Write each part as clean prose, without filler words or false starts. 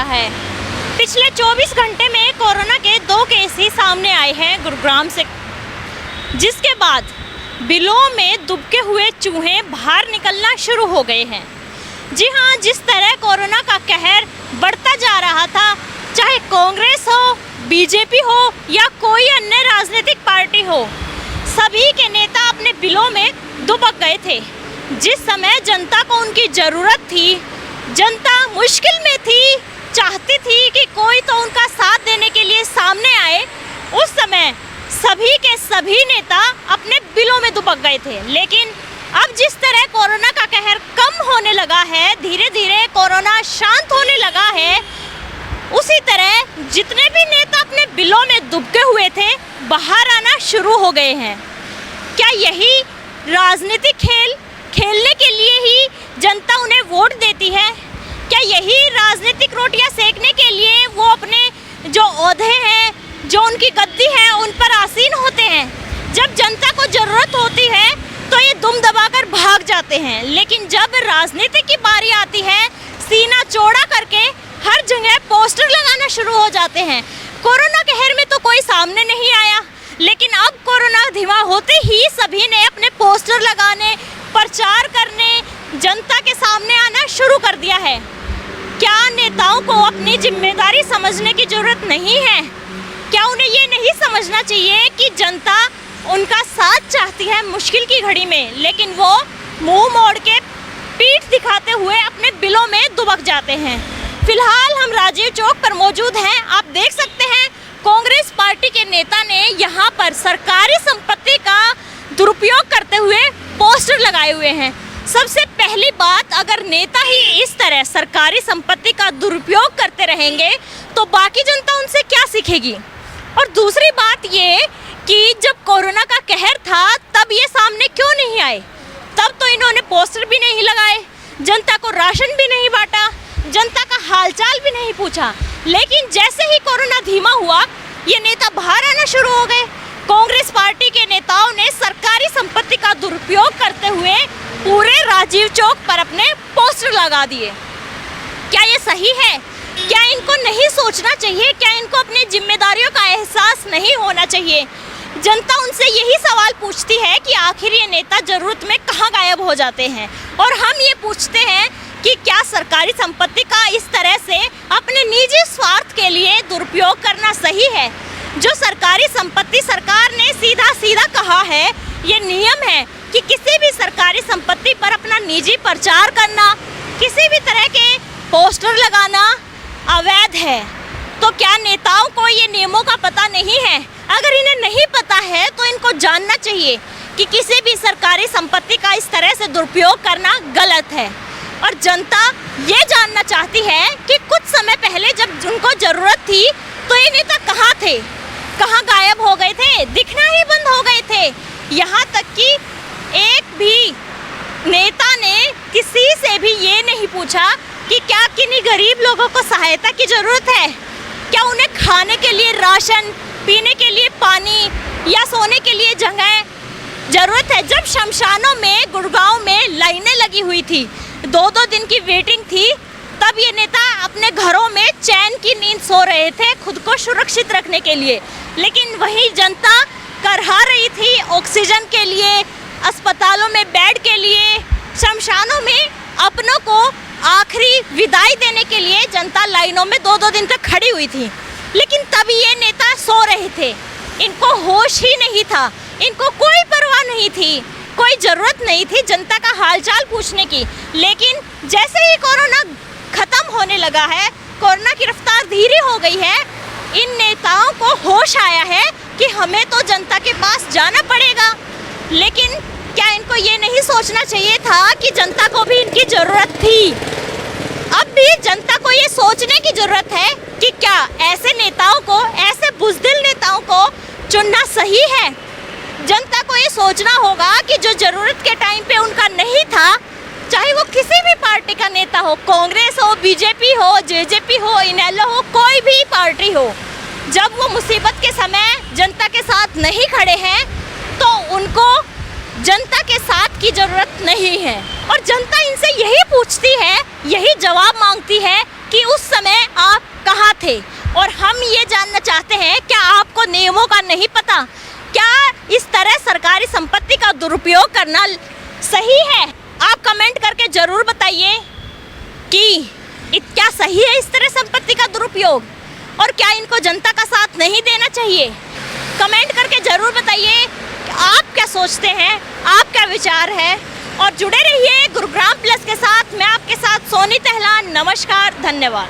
है। पिछले 24 घंटे में कोरोना के 2 केस ही सामने आए हैं गुरुग्राम से, जिसके बाद बिलों में दुबके हुए चूहे बाहर निकलना शुरू हो गए हैं। जी हाँ, जिस तरह कोरोना का कहर बढ़ता जा रहा था, चाहे कांग्रेस हो, बीजेपी हो या कोई अन्य राजनीतिक पार्टी हो, सभी के नेता अपने बिलों में दुबक गए थे। जिस समय जनता को उनकी ज़रूरत थी, जनता मुश्किल में थी, चाहती थी कि कोई तो उनका साथ देने के लिए सामने आए, उस समय सभी के सभी नेता अपने बिलों में दुबक गए थे। लेकिन अब जिस तरह कोरोना का कहर कम होने लगा है, धीरे धीरे कोरोना शांत होने लगा है, उसी तरह जितने भी नेता अपने बिलों में दुबके हुए थे, बाहर आना शुरू हो गए हैं। क्या यही राजनीतिक खेल खेलने के लिए ही जनता उन्हें वोट देती है? क्या यही राजनीतिक रोटियां सेकने के लिए वो अपने जो ओहदे हैं, जो उनकी गद्दी है, उन पर आसीन होते हैं? जब जनता को ज़रूरत होती है तो ये दुम दबाकर भाग जाते हैं, लेकिन जब राजनीति की बारी आती है, सीना चौड़ा करके हर जगह पोस्टर लगाना शुरू हो जाते हैं। कोरोना कहर में तो कोई सामने नहीं आया, लेकिन अब कोरोना धीमा होते ही सभी ने अपने पोस्टर लगाने, प्रचार करने, जनता के सामने आना शुरू कर दिया है। क्या नेताओं को अपनी जिम्मेदारी समझने की जरूरत नहीं है? क्या उन्हें ये नहीं समझना चाहिए कि जनता उनका साथ चाहती है मुश्किल की घड़ी में, लेकिन वो मुंह मोड़ के पीठ दिखाते हुए अपने बिलों में दुबक जाते हैं? फिलहाल हम राजीव चौक पर मौजूद हैं। आप देख सकते हैं कांग्रेस पार्टी के नेता ने यहाँ पर सरकारी संपत्ति का दुरुपयोग करते हुए पोस्टर लगाए हुए हैं। सबसे पहली बात, अगर नेता ही इस तरह सरकारी संपत्ति का दुरुपयोग करते रहेंगे तो बाकी जनता उनसे क्या सीखेगी? और दूसरी बात ये कि जब कोरोना का कहर था तब ये सामने क्यों नहीं आए? तब तो इन्होंने पोस्टर भी नहीं लगाए, जनता को राशन भी नहीं बांटा, जनता का हालचाल भी नहीं पूछा। लेकिन जैसे ही कोरोना धीमा हुआ, ये नेता बाहर आना शुरू हो गए। कांग्रेस पार्टी के नेताओं ने सरकारी संपत्ति का दुरुपयोग करते हुए पूरे राजीव चौक पर अपने पोस्टर लगा दिए। क्या ये सही है? क्या इनको नहीं सोचना चाहिए? क्या इनको अपनी जिम्मेदारियों का एहसास नहीं होना चाहिए? जनता उनसे यही सवाल पूछती है कि आखिर ये नेता ज़रूरत में कहाँ गायब हो जाते हैं? और हम ये पूछते हैं कि क्या सरकारी संपत्ति का इस तरह से अपने निजी स्वार्थ के लिए दुरुपयोग करना सही है? जो सरकारी संपत्ति सरकार ने सीधा सीधा कहा है, ये नियम है कि किसी भी सरकारी संपत्ति पर अपना निजी प्रचार करना, किसी भी तरह के पोस्टर लगाना अवैध है। तो क्या नेताओं को ये नियमों का पता नहीं है? अगर इन्हें नहीं पता है तो इनको जानना चाहिए कि किसी भी सरकारी संपत्ति का इस तरह से दुरुपयोग करना गलत है। और जनता ये जानना चाहती है कि कुछ समय पहले जब उनको ज़रूरत थी तो ये नेता कहाँ थे, कहाँ गायब हो गए थे, दिखना ही बंद हो गए थे। यहाँ तक कि एक भी नेता ने किसी से भी ये नहीं पूछा कि क्या किन्हीं गरीब लोगों को सहायता की ज़रूरत है, क्या उन्हें खाने के लिए राशन, पीने के लिए पानी या सोने के लिए जगह ज़रूरत है। जब शमशानों में गुड़गांव में लाइनें लगी हुई थी, 2-2 दिन की वेटिंग थी, तब ये नेता अपने घरों में चैन की नींद सो रहे थे खुद को सुरक्षित रखने के लिए। लेकिन वही जनता करहा रही थी ऑक्सीजन के लिए, अस्पतालों में बेड के लिए, शमशानों में अपनों को आखिरी विदाई देने के लिए जनता लाइनों में 2-2 दिन तक खड़ी हुई थी। लेकिन तभी ये नेता सो रहे थे, इनको होश ही नहीं था, इनको कोई परवाह नहीं थी, कोई ज़रूरत नहीं थी जनता का हालचाल पूछने की। लेकिन जैसे ही कोरोना ख़त्म होने लगा है, कोरोना की रफ्तार धीरे हो गई है, इन नेताओं को होश आया है कि हमें तो जनता के पास जाना पड़ेगा। लेकिन क्या इनको ये नहीं सोचना चाहिए था कि जनता को भी इनकी ज़रूरत थी? अब भी जनता को ये सोचने की ज़रूरत है कि क्या ऐसे नेताओं को, ऐसे बुज़दिल नेताओं को चुनना सही है? जनता को ये सोचना होगा कि जो ज़रूरत के टाइम पे उनका नहीं था, चाहे वो किसी भी पार्टी का नेता हो, कांग्रेस हो, बीजेपी हो, जेजेपी हो, इनेलो हो, कोई भी पार्टी हो, जब वो मुसीबत के समय जनता के साथ नहीं खड़े हैं तो उनको जनता के साथ की ज़रूरत नहीं है। और जनता इनसे यही पूछती है, यही जवाब मांगती है कि उस समय आप कहाँ थे। और हम ये जानना चाहते हैं, क्या आपको नियमों का नहीं पता? क्या इस तरह सरकारी संपत्ति का दुरुपयोग करना सही है? आप कमेंट करके ज़रूर बताइए कि क्या सही है इस तरह संपत्ति का दुरुपयोग, और क्या इनको जनता का साथ नहीं देना चाहिए? कमेंट करके ज़रूर बताइए आप क्या सोचते हैं, आप क्या विचार है। और जुड़े रहिए गुरुग्राम प्लस के साथ। मैं आपके साथ सोनी टहलान। नमस्कार, धन्यवाद।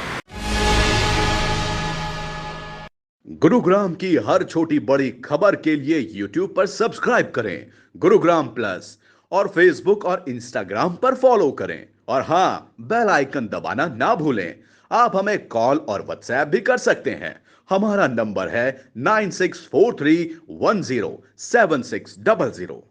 गुरुग्राम की हर छोटी बड़ी खबर के लिए YouTube पर सब्सक्राइब करें गुरुग्राम प्लस, और Facebook और Instagram पर फॉलो करें। और हाँ, बेल आइकन दबाना ना भूलें। आप हमें कॉल और व्हाट्सएप भी कर सकते हैं। हमारा नंबर है 9643107600।